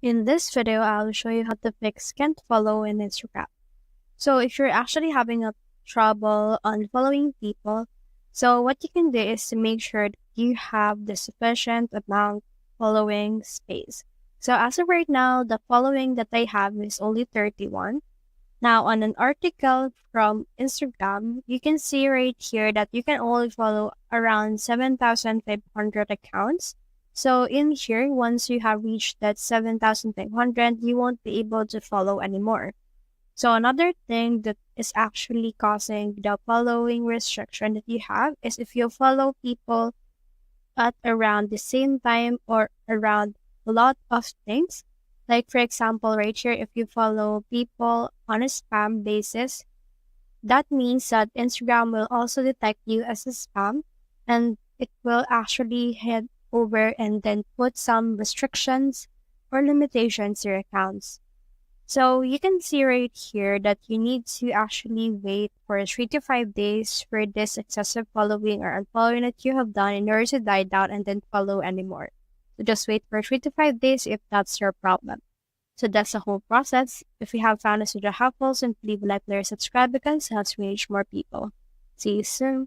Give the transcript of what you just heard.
In this video, I'll show you how to fix can't follow in Instagram. So if you're actually having a trouble on following people, so what you can do is to make sure that you have the sufficient amount following space. So as of right now, the following that I have is only 31. Now on an article from Instagram, you can see right here that you can only follow around 7,500 accounts. So in here, once you have reached that 7,500, you won't be able to follow anymore. So another thing that is actually causing the following restriction that you have is if you follow people at around the same time or around a lot of things. Like for example, right here, if you follow people on a spam basis, that means that Instagram will also detect you as a spam and it will actually head over and then put some restrictions or limitations to your accounts. So you can see right here that you need to actually wait for 3 to 5 days for this excessive following or unfollowing that you have done in order to die down and then follow anymore. So just wait for 3 to 5 days if that's your problem. So that's the whole process. If you have found this video helpful, simply leave a like, or subscribe because it helps me reach more people. See you soon.